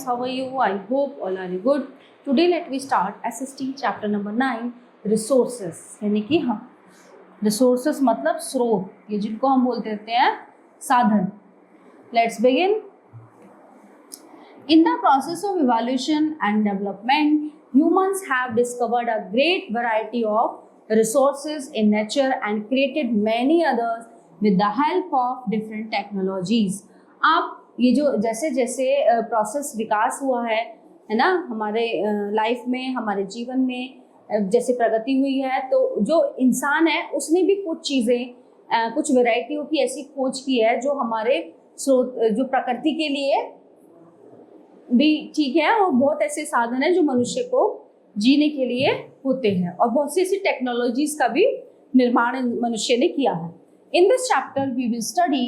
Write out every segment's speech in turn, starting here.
how are you? I hope all are good. Today let we start SST chapter number 9 resources. यानी कि हाँ resources मतलब स्रोत, ये जिनको हम बोलते हैं साधन. Let's begin. In the process of evolution and development, humans have discovered a great variety of resources in nature and created many others with the help of different technologies. अब ये जो जैसे जैसे प्रोसेस विकास हुआ है ना, हमारे लाइफ में, हमारे जीवन में जैसे प्रगति हुई है, तो जो इंसान है उसने भी कुछ चीज़ें, कुछ वैरायटियों की ऐसी खोज की है जो हमारे स्रोत, जो प्रकृति के लिए भी ठीक है, और बहुत ऐसे साधन हैं जो मनुष्य को जीने के लिए होते हैं, और बहुत सी ऐसी टेक्नोलॉजीज का भी निर्माण मनुष्य ने किया है. In this chapter we will study,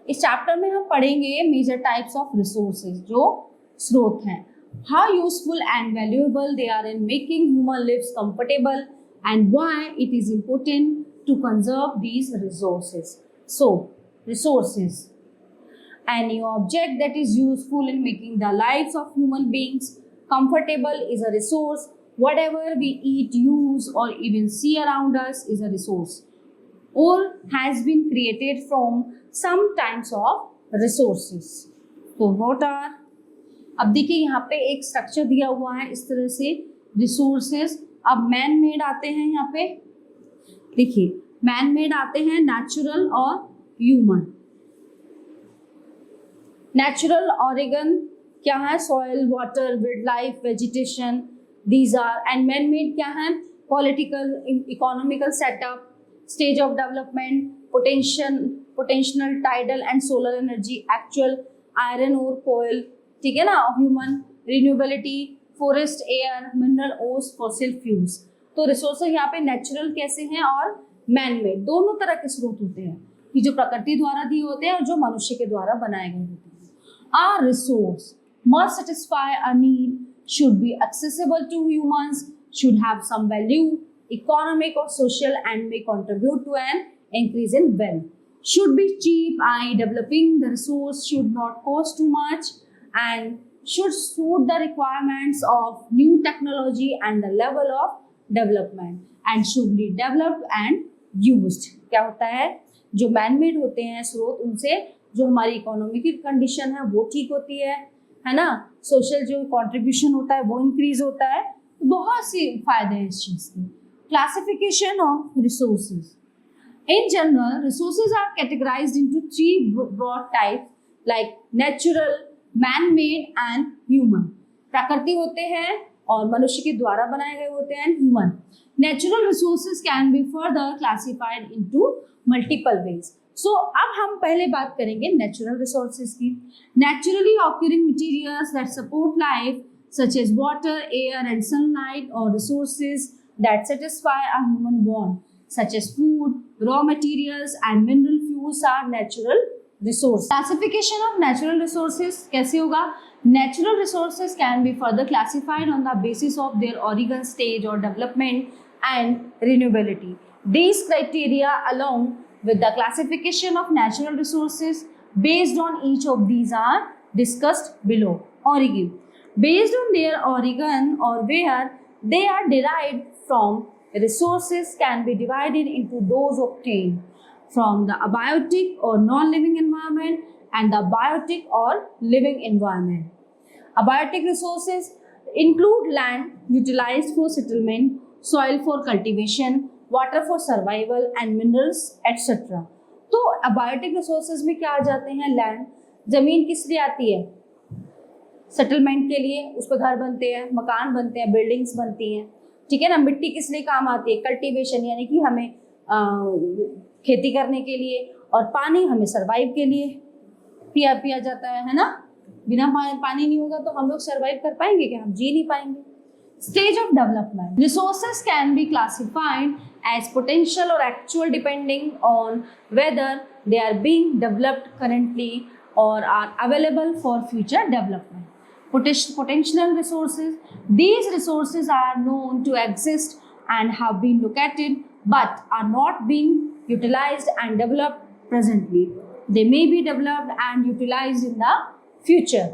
इस चैप्टर में हम पढ़ेंगे मेजर टाइप्स ऑफ रिसोर्सेज, जो स्रोत हैं, how useful and valuable they are in making human lives comfortable and why it is important to conserve these resources. So resources, any object that is useful in making the lives of human beings comfortable is a resource. Whatever we eat, use or even see around us is a resource or has been created from some types of resources. So what are, अब देखिए यहाँ पे एक structure दिया हुआ है इस तरह से रिसोर्सेज. अब मैन मेड आते हैं, यहाँ पे देखिए मैन मेड आते हैं, नेचुरल और ह्यूमन. नेचुरल ऑर्गन क्या है? Soil, water, wildlife, vegetation, these are. And man made क्या है? Political, economical setup, stage of development, potential, tidal and solar energy, actual iron और कोयल, ठीक है ना. Human, renewability, forest, air, mineral, ores, fossil fuels. तो resources यहाँ पे नेचुरल कैसे हैं और मैन मेड, दोनों तरह के स्रोत होते हैं कि जो प्रकृति द्वारा दिए होते हैं और जो मनुष्य के द्वारा बनाए गए होते हैं. A resource must satisfy a need, should be accessible to humans, should have some value, economic or social, and may contribute to an increase in wealth. Should be cheap, i.e. developing the resource should not cost too much and should suit the requirements of new technology and the level of development and should be developed and used. क्या होता है? जो man made होते हैं स्रोत, उनसे जो हमारी इकोनॉमी की कंडीशन है वो ठीक होती है ना. सोशल जो कंट्रीब्यूशन होता है वो इंक्रीज होता है. बहुत सी फायदे हैं इस चीज के. Classification of resources. In general resources are categorised into 3 broad types like natural, man made and human. प्रकृति होते हैं और मनुष्य के द्वारा बनाए गए होते हैं human. Natural resources can be further classified into multiple ways. So अब हम पहले बात करेंगे नेचुरल रिसोर्सेज की. Naturally occurring materials that support life such as water, air and sunlight, और resources that satisfy a human want such as food, raw materials and mineral fuels are natural resource. Classification of natural resources कैसे होगा? Natural resources can be further classified on the basis of there origin, stage और development and renewability. These criteria along with the classification of natural resources based on each of these are discussed below. Origin. Based on their origin or where they are derived from, resources can be divided into those obtained from the abiotic or non-living environment and the biotic or living environment. Abiotic resources include land utilized for settlement, soil for cultivation, water for survival and minerals etcetera. तो abiotic resources में क्या आ जाते हैं? Land, जमीन किस लिए आती है? सेटलमेंट के लिए, उस पर घर बनते हैं, मकान बनते हैं, बिल्डिंग्स बनती हैं, ठीक है ना. मिट्टी किस लिए काम आती है? कल्टीवेशन, यानी कि हमें खेती करने के लिए, और पानी हमें सर्वाइव के लिए पिया जाता है ना. बिना पानी नहीं होगा तो हम लोग सर्वाइव कर पाएंगे क्या? हम जी नहीं पाएंगे. Stage of development. Resources can be classified as potential or actual depending on whether they are being developed currently or are available for future development. Potential resources. These resources are known to exist and have been located but are not being utilized and developed presently. They may be developed and utilized in the future.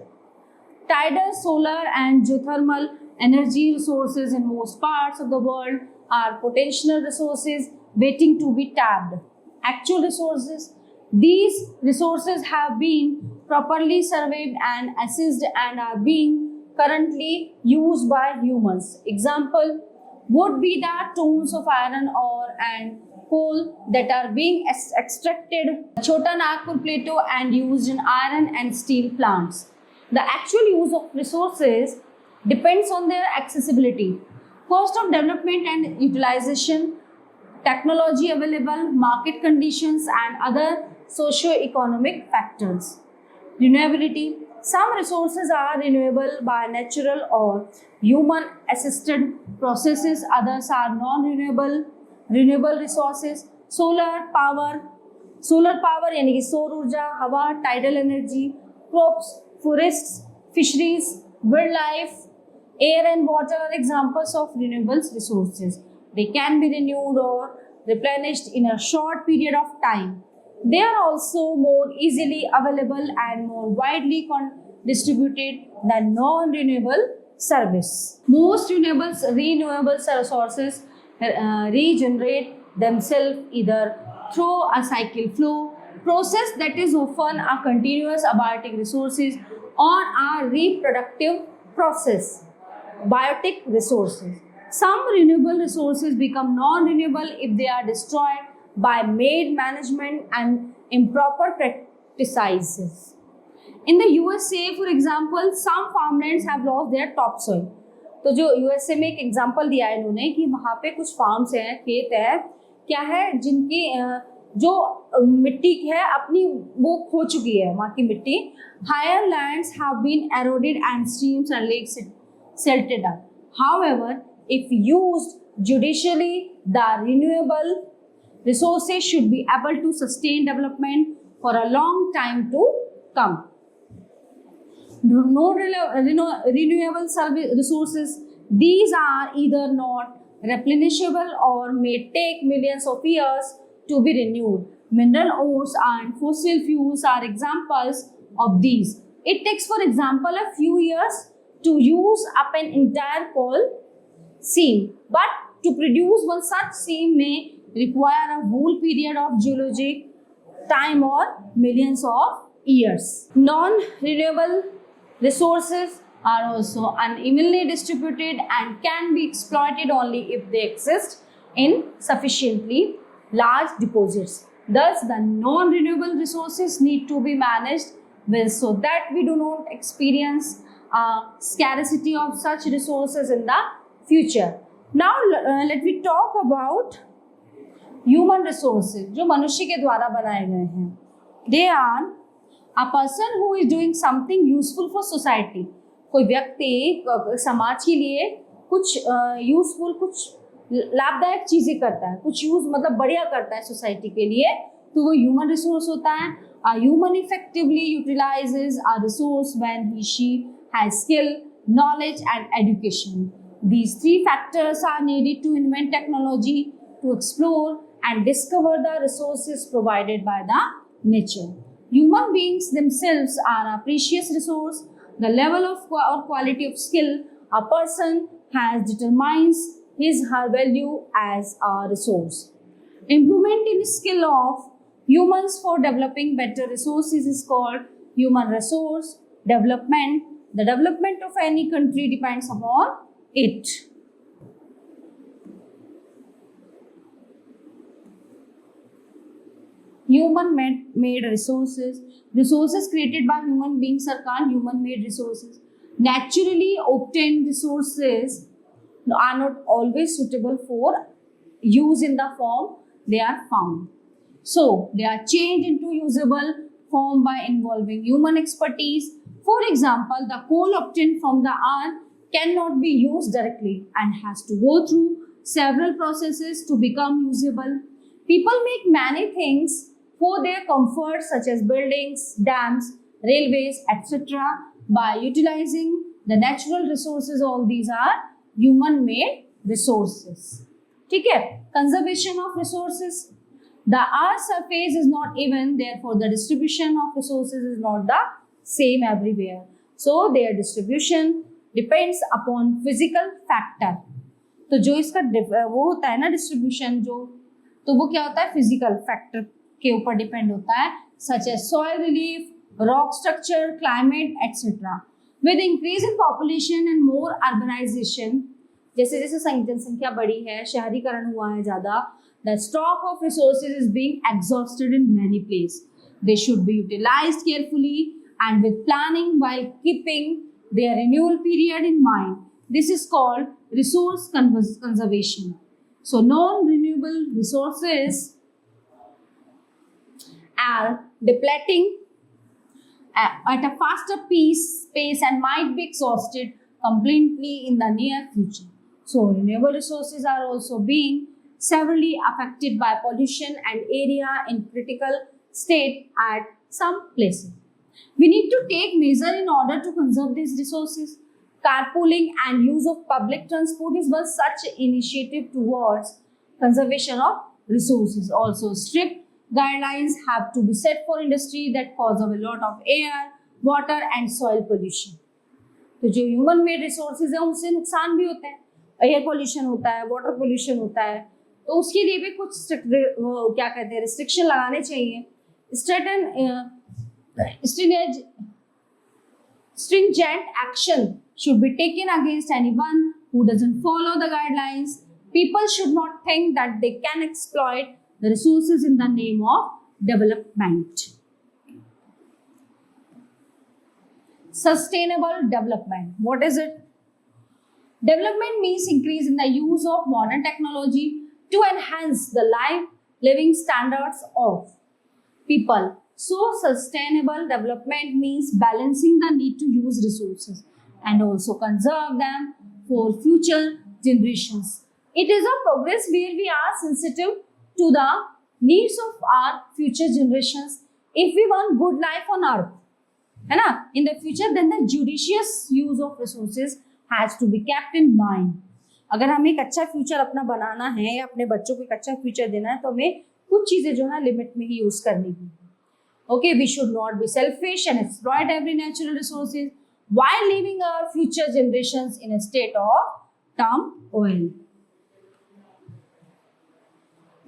Tidal, solar, and geothermal energy resources in most parts of the world are potential resources waiting to be tapped. Actual resources. These resources have been properly surveyed and assessed and are being currently used by humans. Example would be the tons of iron ore and coal that are being extracted Chota Nagpur plateau and used in iron and steel plants. The actual use of resources depends on their accessibility, cost of development and utilization, technology available, market conditions, and other socio-economic factors. Renewability. Some resources are renewable by natural or human-assisted processes. Others are non-renewable. Renewable resources. Solar power यानी कि सौर ऊर्जा, हवा, tidal energy, crops, forests, fisheries, wildlife, air and water are examples of renewable resources. They can be renewed or replenished in a short period of time. They are also more easily available and more widely distributed than non-renewable service. Most renewable resources regenerate themselves either through a cycle flow process that is often a continuous abiotic resources or a reproductive process, biotic resources. Some renewable resources become non-renewable if they are destroyed by made management and improper practices. In the USA, for example, some farmlands have lost their topsoil. तो जो USA में एक example दिया है इन्होंने कि वहाँ पे कुछ फार्म्स हैं, खेत है, क्या है जिनकी जो मिट्टी है अपनी वो खो चुकी है वहाँ की मिट्टी. Higher lands have been eroded and streams and lakes silted up. However, if used judiciously, the renewable resources should be able to sustain development for a long time to come. No renewable resources. These are either not replenishable or may take millions of years to be renewed. Mineral ores and fossil fuels are examples of these. It takes, for example, a few years to use up an entire coal seam, but to produce one such seam may require a whole period of geologic time or millions of years. Non-renewable resources are also unevenly distributed and can be exploited only if they exist in sufficiently large deposits. Thus, the non-renewable resources need to be managed well so that we do not experience a scarcity of such resources in the future. Now, let me talk about human resources जो मनुष्य के द्वारा बनाए गए हैं. They are a person who is doing something useful for society. कोई व्यक्ति समाज के लिए कुछ यूजफुल, कुछ लाभदायक चीजें करता है, कुछ यूज मतलब बढ़िया करता है सोसाइटी के लिए, तो वो ह्यूमन रिसोर्स होता है. A human effectively utilizes a resource when he she has skill, knowledge and education. These three factors are needed to invent technology, to explore and discover the resources provided by the nature. Human beings themselves are a precious resource. The level of or quality of skill a person has determines his her value as a resource. Improvement in skill of humans for developing better resources is called human resource development. The development of any country depends upon it. Human-made resources. Resources created by human beings are called human-made resources. Naturally obtained resources are not always suitable for use in the form they are found. So, they are changed into usable form by involving human expertise. For example, the coal obtained from the earth cannot be used directly and has to go through several processes to become usable. People make many things for their comfort, such as buildings, dams, railways, etc. by utilizing the natural resources. All these are human-made resources. ठीक है? Conservation of resources. The earth's surface is not even, therefore the distribution of resources is not the same everywhere. So their distribution depends upon physical factor. तो जो इसका वो होता है ना distribution जो, तो वो क्या होता है, फिजिकल फैक्टर के ऊपर डिपेंड होता है, such as soil relief, rock structure, climate etcetera. With increase in population and more urbanisation, जैसे जैसे जनसंख्या बढ़ी है, शहरीकरण हुआ है ज़्यादा, the stock of resources is being exhausted in many place. They should be utilised carefully and with planning while keeping their renewal period in mind. This is called resource conservation. So non-renewable resources are depleting at a faster pace and might be exhausted completely in the near future. So renewable resources are also being severely affected by pollution and area in critical state at some places. We need to take measure in order to conserve these resources. Carpooling and use of public transport is one such initiative towards conservation of resources. Also, strict guidelines have to be set for industry that cause a lot of air, water and soil pollution. तो जो human made resources है उनसे नुकसान भी होते हैं, air pollution होता है, वाटर पोल्यूशन होता है, तो उसके लिए भी कुछ क्या कहते हैं रिस्ट्रिक्शन लगाने चाहिए. Stringent action should be taken against anyone who doesn't follow the guidelines. People should not think that they can exploit the resources in the name of development. Sustainable development. What is it? Development means increase in the use of modern technology to enhance the living standards of people. So sustainable development means balancing the need to use resources and also conserve them for future generations. It is a progress where we are sensitive to the needs of our future generations if we want good life on earth. है ना? In the future, then the judicious use of resources has to be kept in mind. अगर हमें एक अच्छा future अपना बनाना है या अपने बच्चों को एक अच्छा फ्यूचर देना है तो हमें कुछ चीजें जो है लिमिट में ही यूज करनी है. Okay, we should not be selfish and exploit every natural resources while leaving our future generations in a state of turmoil.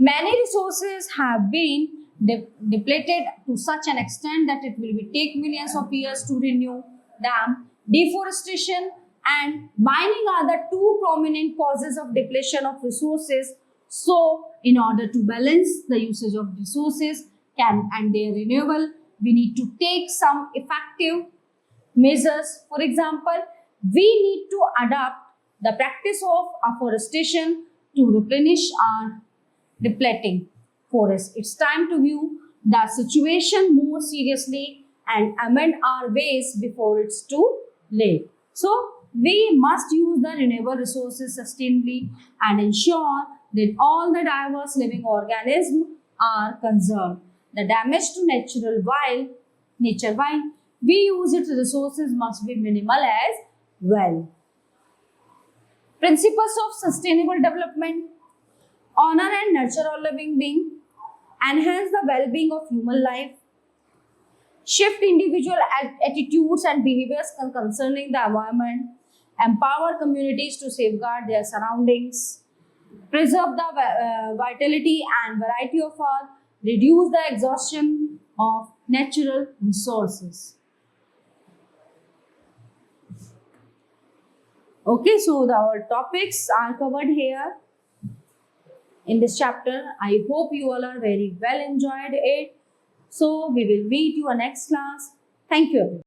Many resources have been depleted to such an extent that it will take millions of years to renew them. Deforestation and mining are the two prominent causes of depletion of resources. So, in order to balance the usage of resources and their renewal, we need to take some effective measures. For example, we need to adopt the practice of afforestation to replenish our depleting forests. It's time to view the situation more seriously and amend our ways before it's too late. So, we must use the renewable resources sustainably and ensure that all the diverse living organisms are conserved. The damage to nature while we use its resources must be minimal as well. Principles of sustainable development: honor and nurture all living beings, enhance the well-being of human life, shift individual attitudes and behaviors concerning the environment, empower communities to safeguard their surroundings, preserve the vitality and variety of our, reduce the exhaustion of natural resources. Okay, so our topics are covered here in this chapter. I hope you all are very well enjoyed it. So we will meet you in next class. Thank you.